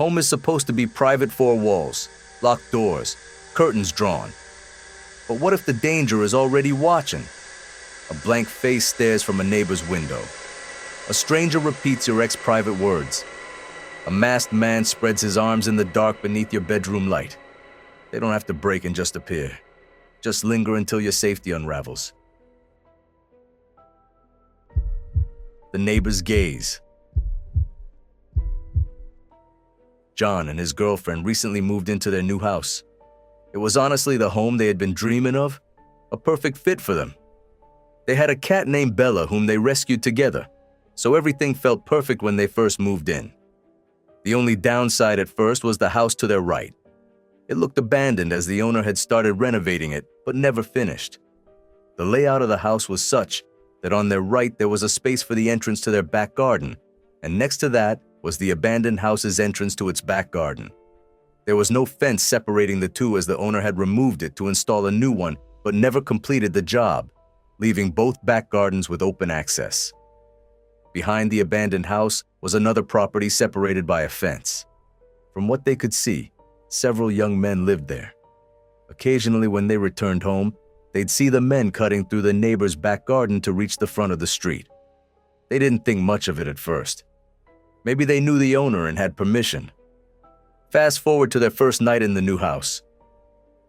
Home is supposed to be private four walls, locked doors, curtains drawn. But what if the danger is already watching? A blank face stares from a neighbor's window. A stranger repeats your ex-private words. A masked man spreads his arms in the dark beneath your bedroom light. They don't have to break and just appear. Just linger until your safety unravels. The neighbor's gaze. John and his girlfriend recently moved into their new house. It was honestly the home they had been dreaming of, a perfect fit for them. They had a cat named Bella whom they rescued together, so everything felt perfect when they first moved in. The only downside at first was the house to their right. It looked abandoned as the owner had started renovating it, but never finished. The layout of the house was such that on their right there was a space for the entrance to their back garden, and next to that was the abandoned house's entrance to its back garden. There was no fence separating the two as the owner had removed it to install a new one but never completed the job, leaving both back gardens with open access. Behind the abandoned house was another property separated by a fence. From what they could see, several young men lived there. Occasionally when they returned home, they'd see the men cutting through the neighbor's back garden to reach the front of the street. They didn't think much of it at first. Maybe they knew the owner and had permission. Fast forward to their first night in the new house.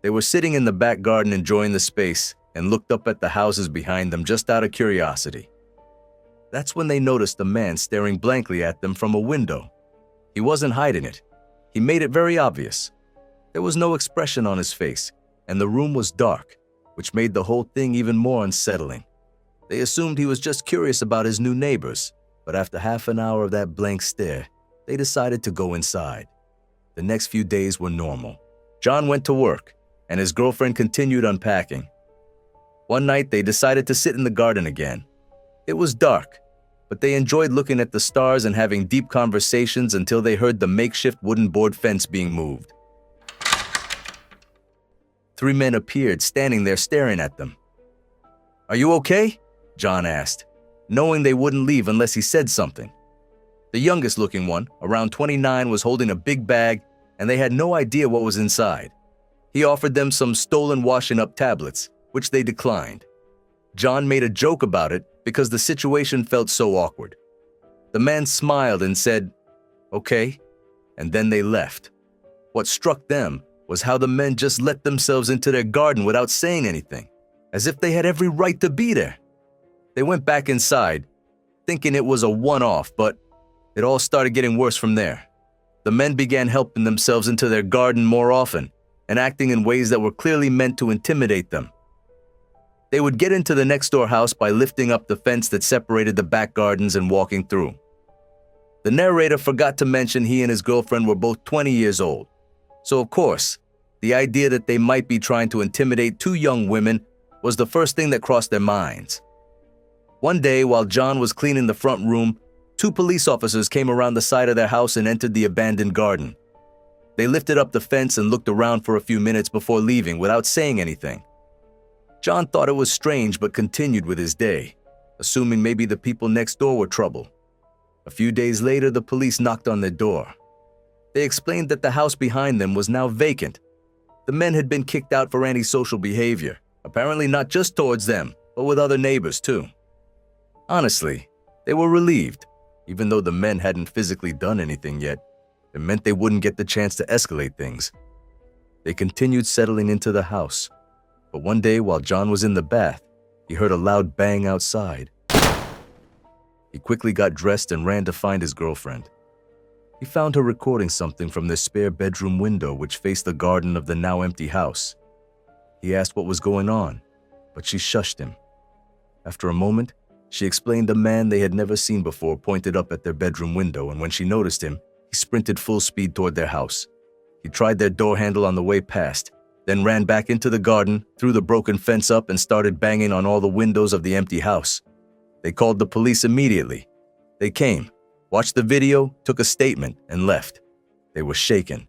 They were sitting in the back garden enjoying the space and looked up at the houses behind them just out of curiosity. That's when they noticed a man staring blankly at them from a window. He wasn't hiding it. He made it very obvious. There was no expression on his face, and the room was dark, which made the whole thing even more unsettling. They assumed he was just curious about his new neighbors, but after half an hour of that blank stare, they decided to go inside. The next few days were normal. John went to work, and his girlfriend continued unpacking. One night, they decided to sit in the garden again. It was dark, but they enjoyed looking at the stars and having deep conversations until they heard the makeshift wooden board fence being moved. 3 men appeared, standing there staring at them. "Are you okay?" John asked, knowing they wouldn't leave unless he said something. The youngest-looking one, around 29, was holding a big bag, and they had no idea what was inside. He offered them some stolen washing-up tablets, which they declined. John made a joke about it because the situation felt so awkward. The man smiled and said, "Okay," and then they left. What struck them was how the men just let themselves into their garden without saying anything, as if they had every right to be there. They went back inside, thinking it was a one-off, but it all started getting worse from there. The men began helping themselves into their garden more often and acting in ways that were clearly meant to intimidate them. They would get into the next-door house by lifting up the fence that separated the back gardens and walking through. The narrator forgot to mention he and his girlfriend were both 20 years old. So of course, the idea that they might be trying to intimidate 2 young women was the first thing that crossed their minds. One day, while John was cleaning the front room, 2 police officers came around the side of their house and entered the abandoned garden. They lifted up the fence and looked around for a few minutes before leaving without saying anything. John thought it was strange but continued with his day, assuming maybe the people next door were trouble. A few days later, the police knocked on their door. They explained that the house behind them was now vacant. The men had been kicked out for antisocial behavior, apparently not just towards them, but with other neighbors too. Honestly, they were relieved. Even though the men hadn't physically done anything yet, it meant they wouldn't get the chance to escalate things. They continued settling into the house. But one day, while John was in the bath, he heard a loud bang outside. He quickly got dressed and ran to find his girlfriend. He found her recording something from their spare bedroom window which faced the garden of the now empty house. He asked what was going on, but she shushed him. After a moment, she explained a man they had never seen before pointed up at their bedroom window, and when she noticed him, he sprinted full speed toward their house. He tried their door handle on the way past, then ran back into the garden, threw the broken fence up, and started banging on all the windows of the empty house. They called the police immediately. They came, watched the video, took a statement, and left. They were shaken.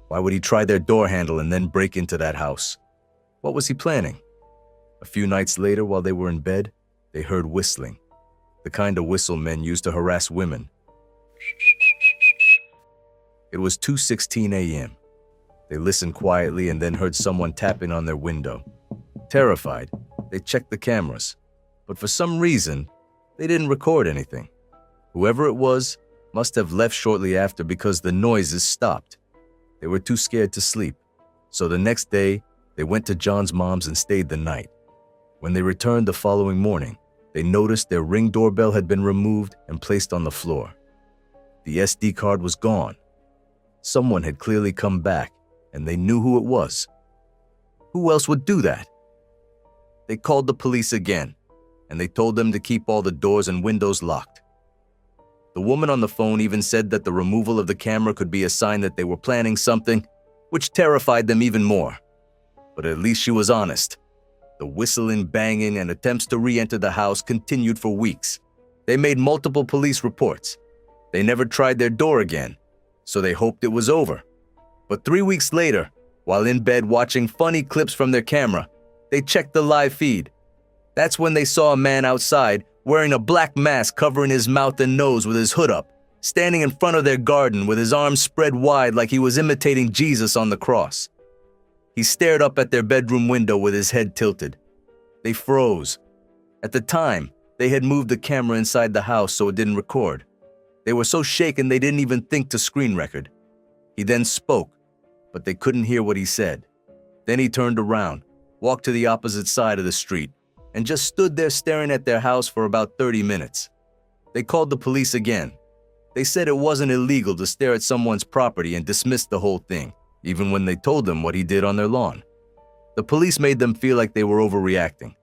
Why would he try their door handle and then break into that house? What was he planning? A few nights later, while they were in bed, they heard whistling, the kind of whistle men use to harass women. It was 2:16 a.m. They listened quietly and then heard someone tapping on their window. Terrified, they checked the cameras, but for some reason, they didn't record anything. Whoever it was must have left shortly after because the noises stopped. They were too scared to sleep, so the next day, they went to John's mom's and stayed the night. When they returned the following morning, they noticed their Ring doorbell had been removed and placed on the floor. The SD card was gone. Someone had clearly come back, and they knew who it was. Who else would do that? They called the police again, and they told them to keep all the doors and windows locked. The woman on the phone even said that the removal of the camera could be a sign that they were planning something, which terrified them even more. But at least she was honest. The whistling, banging, and attempts to re-enter the house continued for weeks. They made multiple police reports. They never tried their door again, so they hoped it was over. But 3 weeks later, while in bed watching funny clips from their camera, they checked the live feed. That's when they saw a man outside wearing a black mask covering his mouth and nose with his hood up, standing in front of their garden with his arms spread wide like he was imitating Jesus on the cross. He stared up at their bedroom window with his head tilted. They froze. At the time, they had moved the camera inside the house so it didn't record. They were so shaken they didn't even think to screen record. He then spoke, but they couldn't hear what he said. Then he turned around, walked to the opposite side of the street, and just stood there staring at their house for about 30 minutes. They called the police again. They said it wasn't illegal to stare at someone's property and dismissed the whole thing, even when they told them what he did on their lawn. The police made them feel like they were overreacting.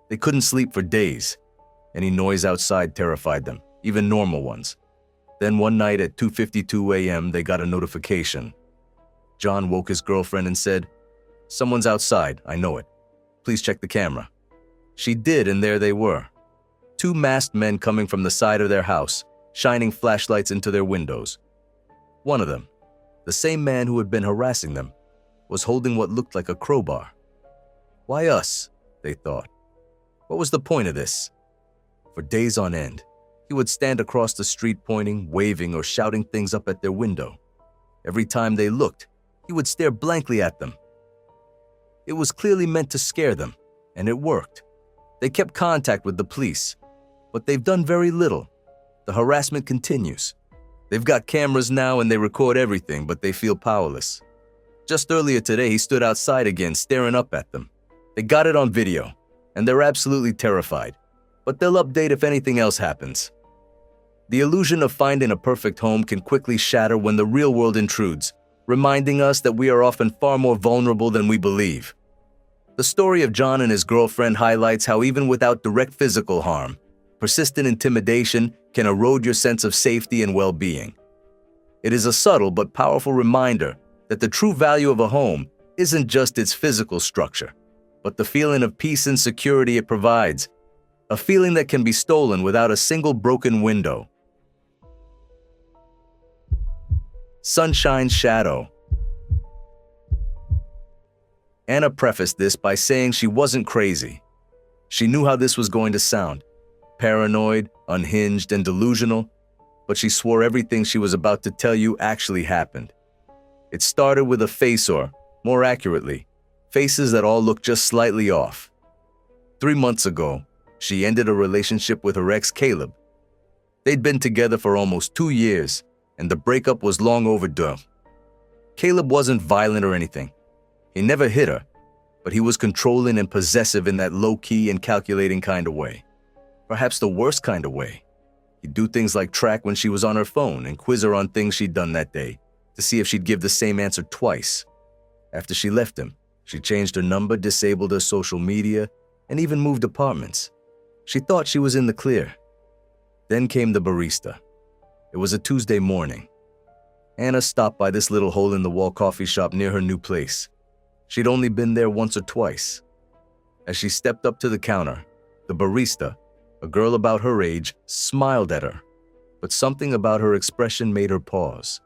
They couldn't sleep for days. Any noise outside terrified them, even normal ones. Then one night at 2:52 a.m., they got a notification. John woke his girlfriend and said, "Someone's outside, I know it. Please check the camera." She did, and there they were. 2 masked men coming from the side of their house, shining flashlights into their windows. One of them, the same man who had been harassing them, was holding what looked like a crowbar. Why us? They thought. What was the point of this? For days on end, he would stand across the street pointing, waving, or shouting things up at their window. Every time they looked, he would stare blankly at them. It was clearly meant to scare them, and it worked. They kept contact with the police, but they've done very little. The harassment continues. They've got cameras now and they record everything, but they feel powerless. Just earlier today, he stood outside again, staring up at them. They got it on video, and they're absolutely terrified, but they'll update if anything else happens. The illusion of finding a perfect home can quickly shatter when the real world intrudes, reminding us that we are often far more vulnerable than we believe. The story of John and his girlfriend highlights how even without direct physical harm, persistent intimidation can erode your sense of safety and well-being. It is a subtle but powerful reminder that the true value of a home isn't just its physical structure, but the feeling of peace and security it provides, a feeling that can be stolen without a single broken window. Sunshine's shadow. Anna prefaced this by saying she wasn't crazy. She knew how this was going to sound, paranoid, unhinged, and delusional, but she swore everything she was about to tell you actually happened. It started with a face, or, more accurately, faces that all looked just slightly off. 3 months ago, she ended a relationship with her ex, Caleb. They'd been together for almost 2 years, and the breakup was long overdue. Caleb wasn't violent or anything. He never hit her, but he was controlling and possessive in that low-key and calculating kind of way. Perhaps the worst kind of way. He'd do things like track when she was on her phone and quiz her on things she'd done that day to see if she'd give the same answer twice. After she left him, she changed her number, disabled her social media, and even moved apartments. She thought she was in the clear. Then came the barista. It was a Tuesday morning. Anna stopped by this little hole-in-the-wall coffee shop near her new place. She'd only been there once or twice. As she stepped up to the counter, the barista, a girl about her age, smiled at her, but something about her expression made her pause.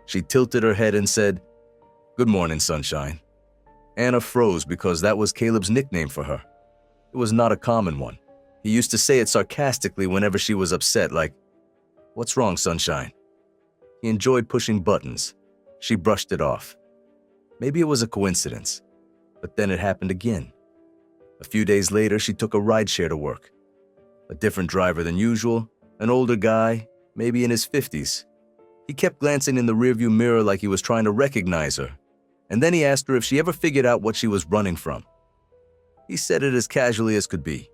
She tilted her head and said, "Good morning, Sunshine." Anna froze because that was Caleb's nickname for her. It was not a common one. He used to say it sarcastically whenever she was upset, like, "What's wrong, Sunshine?" He enjoyed pushing buttons, She brushed it off. Maybe it was a coincidence, but then it happened again. A few days later, she took a rideshare to work. A different driver than usual, an older guy, maybe in his 50s. He kept glancing in the rearview mirror like he was trying to recognize her, and then he asked her if she ever figured out what she was running from. He said it as casually as could be.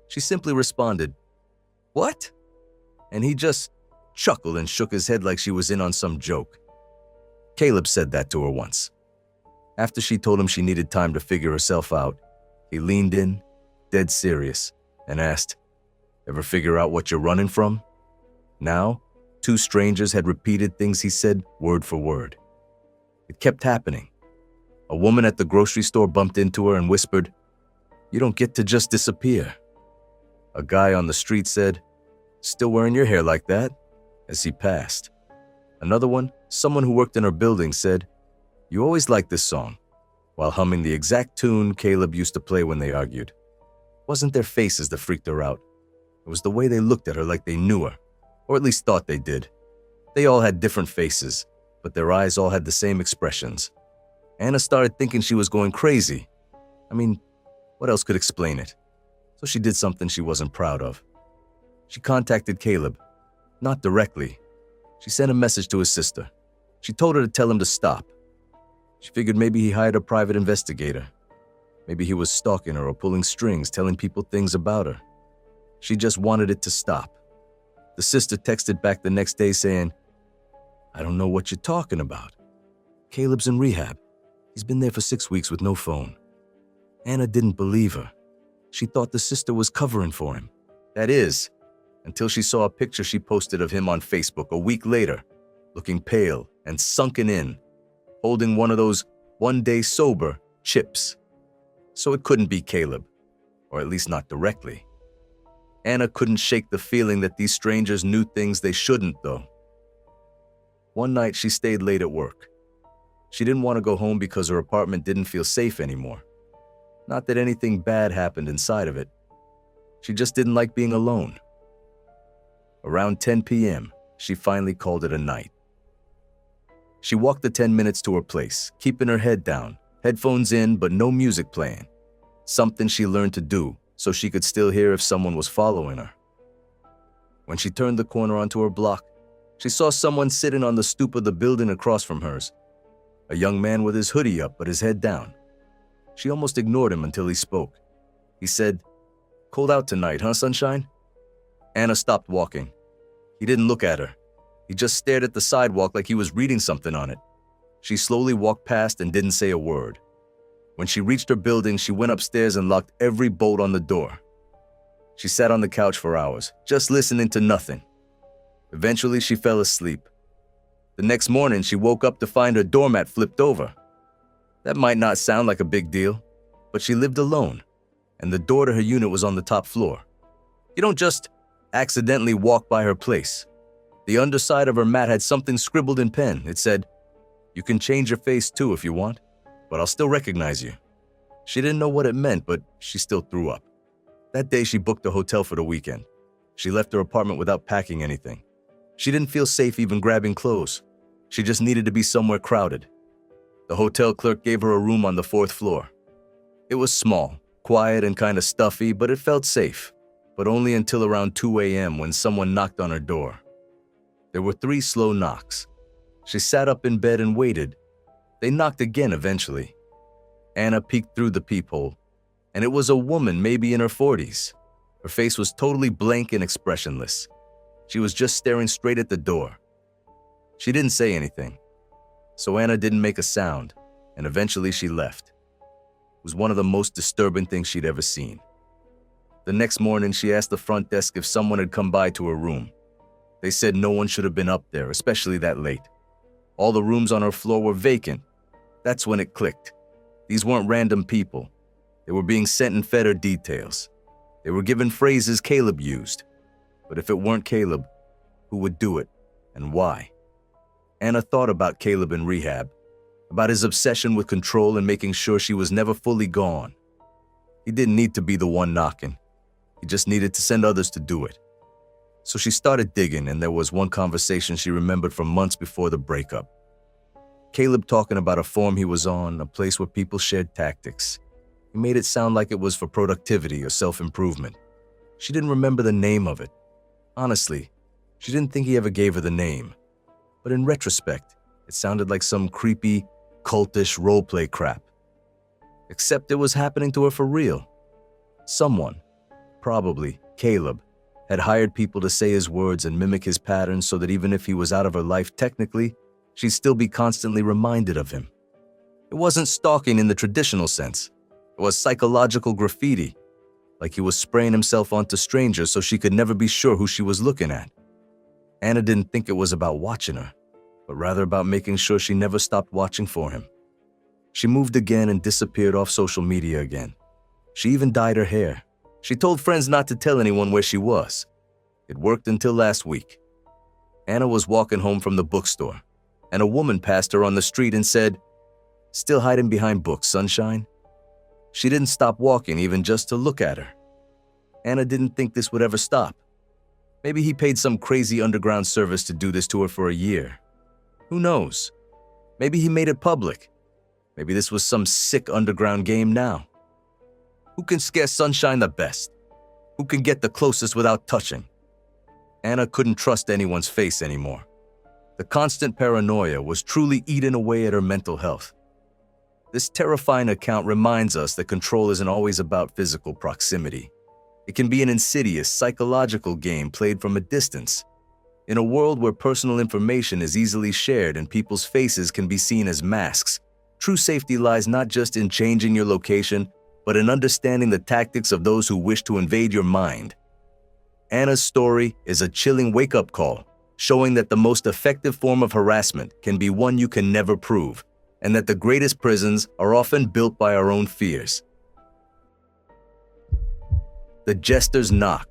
She simply responded, "What?" And he just chuckled and shook his head like she was in on some joke. Caleb said that to her once. After she told him she needed time to figure herself out, he leaned in, dead serious, and asked, "Ever figure out what you're running from?" Now, two strangers had repeated things he said word for word. It kept happening. A woman at the grocery store bumped into her and whispered, "You don't get to just disappear." A guy on the street said, "Still wearing your hair like that?" as he passed. Another one, someone who worked in her building, said, "You always liked this song," while humming the exact tune Caleb used to play when they argued. It wasn't their faces that freaked her out. It was the way they looked at her like they knew her, or at least thought they did. They all had different faces, but their eyes all had the same expressions. Anna started thinking she was going crazy. I mean, what else could explain it? So she did something she wasn't proud of. She contacted Caleb. Not directly. She sent a message to his sister. She told her to tell him to stop. She figured maybe he hired a private investigator. Maybe he was stalking her or pulling strings, telling people things about her. She just wanted it to stop. The sister texted back the next day saying, "I don't know what you're talking about. Caleb's in rehab. He's been there for 6 weeks with no phone." Anna didn't believe her. She thought the sister was covering for him. That is, until she saw a picture she posted of him on Facebook a week later, looking pale and sunken in, holding one of those one-day sober chips. So it couldn't be Caleb, or at least not directly. Anna couldn't shake the feeling that these strangers knew things they shouldn't, though. One night, she stayed late at work. She didn't want to go home because her apartment didn't feel safe anymore. Not that anything bad happened inside of it. She just didn't like being alone. Around 10 p.m., she finally called it a night. She walked the 10 minutes to her place, keeping her head down, headphones in but no music playing. Something she learned to do so she could still hear if someone was following her. When she turned the corner onto her block, she saw someone sitting on the stoop of the building across from hers. A young man with his hoodie up but his head down. She almost ignored him until he spoke. He said, "Cold out tonight, huh, sunshine?" Anna stopped walking. He didn't look at her. He just stared at the sidewalk like he was reading something on it. She slowly walked past and didn't say a word. When she reached her building, she went upstairs and locked every bolt on the door. She sat on the couch for hours, just listening to nothing. Eventually, she fell asleep. The next morning, she woke up to find her doormat flipped over. That might not sound like a big deal, but she lived alone, and the door to her unit was on the top floor. You don't just accidentally walk by her place. The underside of her mat had something scribbled in pen. It said, "You can change your face too if you want, but I'll still recognize you." She didn't know what it meant, but she still threw up. That day, she booked a hotel for the weekend. She left her apartment without packing anything. She didn't feel safe even grabbing clothes. She just needed to be somewhere crowded. The hotel clerk gave her a room on the 4th floor. It was small, quiet, and kind of stuffy, but it felt safe. But only until around 2 a.m. when someone knocked on her door. There were 3 slow knocks. She sat up in bed and waited. They knocked again eventually. Anna peeked through the peephole, and it was a woman maybe in her 40s. Her face was totally blank and expressionless. She was just staring straight at the door. She didn't say anything, so Anna didn't make a sound, and eventually she left. It was one of the most disturbing things she'd ever seen. The next morning, she asked the front desk if someone had come by to her room. They said no one should have been up there, especially that late. All the rooms on her floor were vacant. That's when it clicked. These weren't random people. They were being sent and fed her details. They were given phrases Caleb used. But if it weren't Caleb, who would do it and why? Anna thought about Caleb in rehab, about his obsession with control and making sure she was never fully gone. He didn't need to be the one knocking. He just needed to send others to do it. So she started digging, and there was one conversation she remembered from months before the breakup. Caleb talking about a forum he was on, a place where people shared tactics. He made it sound like it was for productivity or self-improvement. She didn't remember the name of it. Honestly, she didn't think he ever gave her the name. But in retrospect, it sounded like some creepy, cultish roleplay crap. Except it was happening to her for real. Someone, probably Caleb, had hired people to say his words and mimic his patterns so that even if he was out of her life technically, she'd still be constantly reminded of him. It wasn't stalking in the traditional sense. It was psychological graffiti, like he was spraying himself onto strangers so she could never be sure who she was looking at. Anna didn't think it was about watching her, but rather about making sure she never stopped watching for him. She moved again and disappeared off social media again. She even dyed her hair. She told friends not to tell anyone where she was. It worked until last week. Anna was walking home from the bookstore, and a woman passed her on the street and said, "Still hiding behind books, sunshine?" She didn't stop walking even just to look at her. Anna didn't think this would ever stop. Maybe he paid some crazy underground service to do this to her for a year. Who knows? Maybe he made it public. Maybe this was some sick underground game now. Who can scare Sunshine the best? Who can get the closest without touching? Anna couldn't trust anyone's face anymore. The constant paranoia was truly eating away at her mental health. This terrifying account reminds us that control isn't always about physical proximity. It can be an insidious, psychological game played from a distance. In a world where personal information is easily shared and people's faces can be seen as masks, true safety lies not just in changing your location, but in understanding the tactics of those who wish to invade your mind. Anna's story is a chilling wake-up call, showing that the most effective form of harassment can be one you can never prove, and that the greatest prisons are often built by our own fears. The Jester's Knock.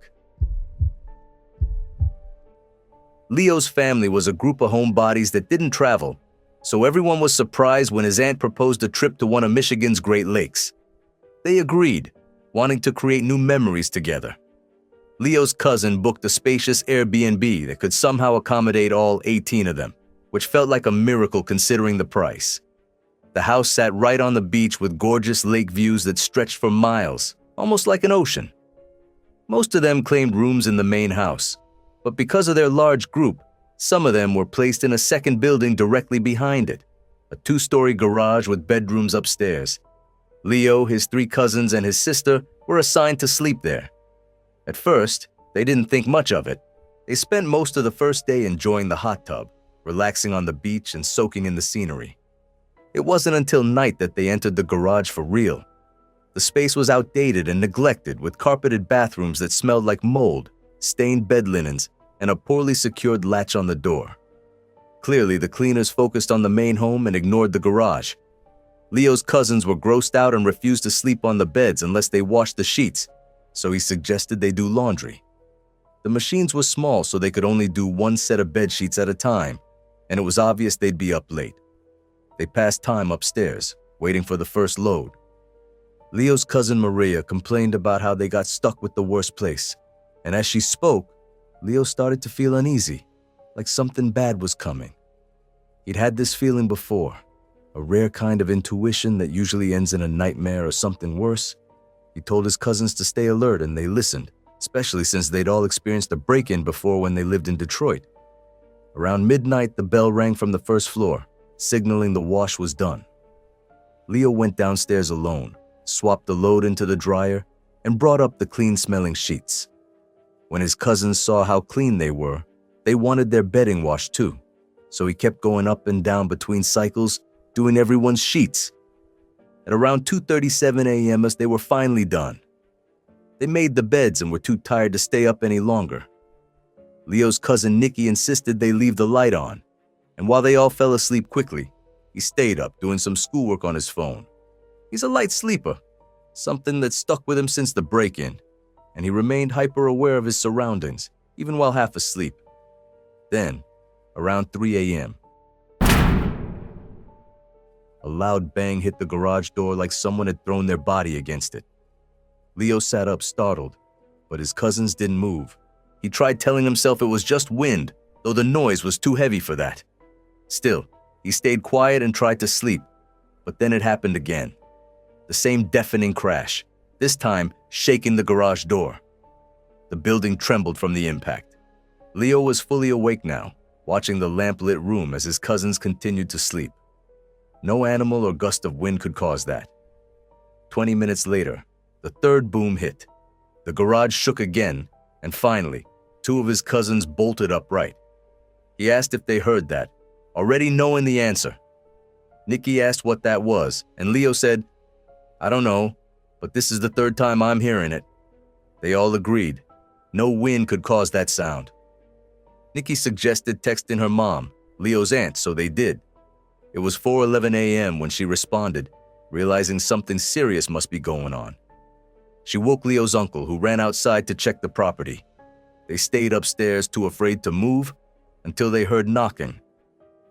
Leo's family was a group of homebodies that didn't travel, so everyone was surprised when his aunt proposed a trip to one of Michigan's Great Lakes. They agreed, wanting to create new memories together. Leo's cousin booked a spacious Airbnb that could somehow accommodate all 18 of them, which felt like a miracle considering the price. The house sat right on the beach with gorgeous lake views that stretched for miles, almost like an ocean. Most of them claimed rooms in the main house, but because of their large group, some of them were placed in a second building directly behind it, a 2-story garage with bedrooms upstairs. Leo, his 3 cousins, and his sister were assigned to sleep there. At first, they didn't think much of it. They spent most of the first day enjoying the hot tub, relaxing on the beach and soaking in the scenery. It wasn't until night that they entered the garage for real. The space was outdated and neglected, with carpeted bathrooms that smelled like mold, stained bed linens, and a poorly secured latch on the door. Clearly, the cleaners focused on the main home and ignored the garage. Leo's cousins were grossed out and refused to sleep on the beds unless they washed the sheets, so he suggested they do laundry. The machines were small, so they could only do 1 set of bed sheets at a time, and it was obvious they'd be up late. They passed time upstairs, waiting for the first load. Leo's cousin Maria complained about how they got stuck with the worst place, and as she spoke, Leo started to feel uneasy, like something bad was coming. He'd had this feeling before, a rare kind of intuition that usually ends in a nightmare or something worse. He told his cousins to stay alert, and they listened, especially since they'd all experienced a break-in before when they lived in Detroit. Around midnight, the bell rang from the first floor, signaling the wash was done. Leo went downstairs alone, swapped the load into the dryer, and brought up the clean-smelling sheets. When his cousins saw how clean they were, they wanted their bedding washed too, so he kept going up and down between cycles, doing everyone's sheets. At around 2:37 a.m. they were finally done. They made the beds and were too tired to stay up any longer. Leo's cousin Nikki insisted they leave the light on, and while they all fell asleep quickly, he stayed up doing some schoolwork on his phone. He's a light sleeper, something that stuck with him since the break-in, and he remained hyper-aware of his surroundings, even while half asleep. Then, around 3 a.m., a loud bang hit the garage door like someone had thrown their body against it. Leo sat up startled, but his cousins didn't move. He tried telling himself it was just wind, though the noise was too heavy for that. Still, He stayed quiet and tried to sleep, but then it happened again. The same deafening crash, this time shaking the garage door. The building trembled from the impact. Leo was fully awake now, watching the lamp-lit room as his cousins continued to sleep. No animal or gust of wind could cause that. 20 minutes later, the third boom hit. The garage shook again, and finally, two of his cousins bolted upright. He asked if they heard that, already knowing the answer. Nikki asked what that was, and Leo said, "I don't know, but this is the third time I'm hearing it." They all agreed. No wind could cause that sound. Nikki suggested texting her mom, Leo's aunt, so they did. It was 4:11 a.m. when she responded, realizing something serious must be going on. She woke Leo's uncle, who ran outside to check the property. They stayed upstairs, too afraid to move, until they heard knocking.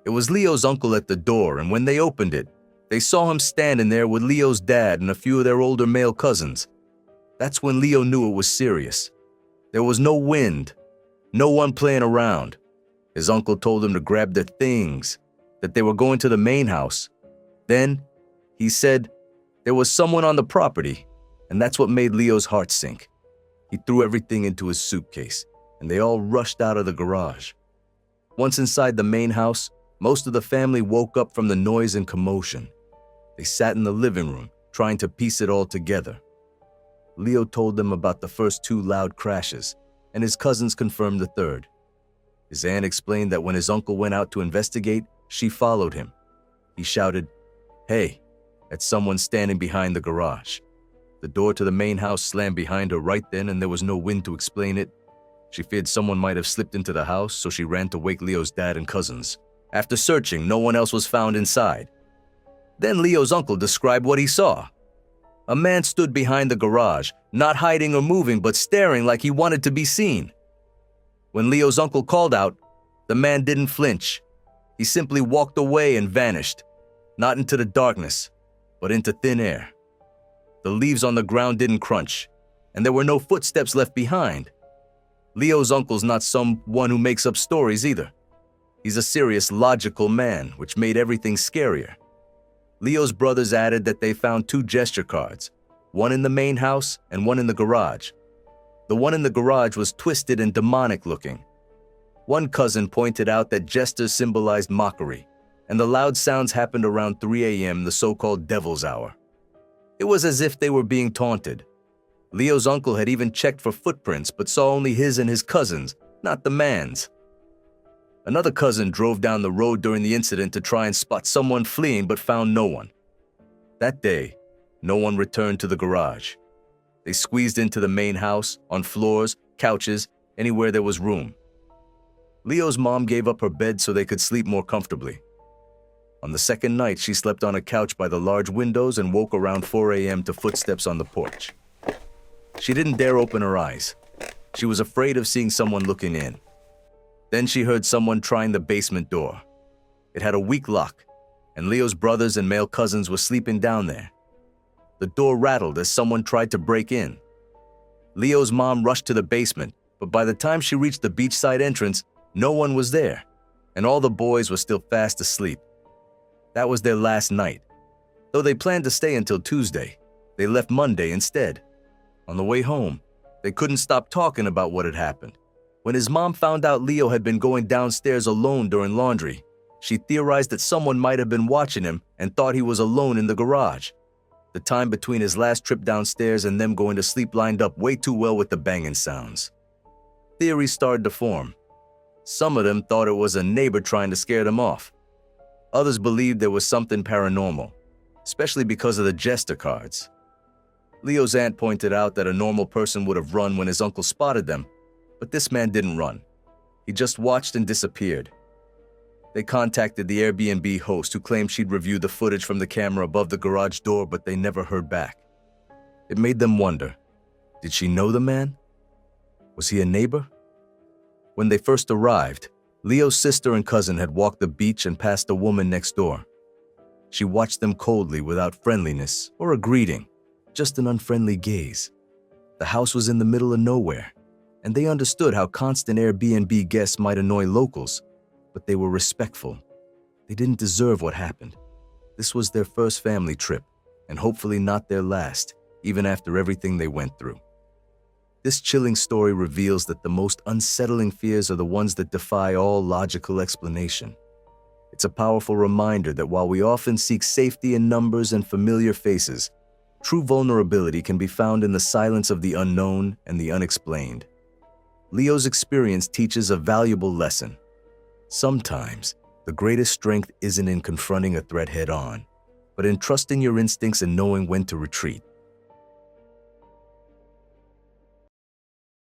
It was Leo's uncle at the door, and when they opened it, they saw him standing there with Leo's dad and a few of their older male cousins. That's when Leo knew it was serious. There was no wind, no one playing around. His uncle told him to grab their things, that they were going to the main house. Then, he said, there was someone on the property, and that's what made Leo's heart sink. He threw everything into his suitcase, and they all rushed out of the garage. Once inside the main house, most of the family woke up from the noise and commotion. They sat in the living room, trying to piece it all together. Leo told them about the first two loud crashes, and his cousins confirmed the third. His aunt explained that when his uncle went out to investigate, she followed him. He shouted, "Hey," at someone standing behind the garage. The door to the main house slammed behind her right then, and there was no wind to explain it. She feared someone might have slipped into the house, so she ran to wake Leo's dad and cousins. After searching, no one else was found inside. Then Leo's uncle described what he saw. A man stood behind the garage, not hiding or moving, but staring like he wanted to be seen. When Leo's uncle called out, the man didn't flinch. He simply walked away and vanished, not into the darkness, but into thin air. The leaves on the ground didn't crunch, and there were no footsteps left behind. Leo's uncle's not someone who makes up stories either. He's a serious, logical man, which made everything scarier. Leo's brothers added that they found two Jester cards, one in the main house and one in the garage. The one in the garage was twisted and demonic looking. One cousin pointed out that Jester symbolized mockery, and the loud sounds happened around 3 a.m., the so-called devil's hour. It was as if they were being taunted. Leo's uncle had even checked for footprints, but saw only his and his cousins, not the man's. Another cousin drove down the road during the incident to try and spot someone fleeing, but found no one. That day, no one returned to the garage. They squeezed into the main house, on floors, couches, anywhere there was room. Leo's mom gave up her bed so they could sleep more comfortably. On the second night, she slept on a couch by the large windows and woke around 4 a.m. to footsteps on the porch. She didn't dare open her eyes. She was afraid of seeing someone looking in. Then she heard someone trying the basement door. It had a weak lock, and Leo's brothers and male cousins were sleeping down there. The door rattled as someone tried to break in. Leo's mom rushed to the basement, but by the time she reached the beachside entrance, no one was there, and all the boys were still fast asleep. That was their last night. Though they planned to stay until Tuesday, they left Monday instead. On the way home, they couldn't stop talking about what had happened. When his mom found out Leo had been going downstairs alone during laundry, she theorized that someone might have been watching him and thought he was alone in the garage. The time between his last trip downstairs and them going to sleep lined up way too well with the banging sounds. Theories started to form. Some of them thought it was a neighbor trying to scare them off. Others believed there was something paranormal, especially because of the Jester cards. Leo's aunt pointed out that a normal person would have run when his uncle spotted them, but this man didn't run. He just watched and disappeared. They contacted the Airbnb host, who claimed she'd reviewed the footage from the camera above the garage door, but they never heard back. It made them wonder, did she know the man? Was he a neighbor? When they first arrived, Leo's sister and cousin had walked the beach and passed a woman next door. She watched them coldly without friendliness or a greeting, just an unfriendly gaze. The house was in the middle of nowhere, and they understood how constant Airbnb guests might annoy locals, but they were respectful. They didn't deserve what happened. This was their first family trip, and hopefully not their last, even after everything they went through. This chilling story reveals that the most unsettling fears are the ones that defy all logical explanation. It's a powerful reminder that while we often seek safety in numbers and familiar faces, true vulnerability can be found in the silence of the unknown and the unexplained. Leo's experience teaches a valuable lesson. Sometimes, the greatest strength isn't in confronting a threat head-on, but in trusting your instincts and knowing when to retreat.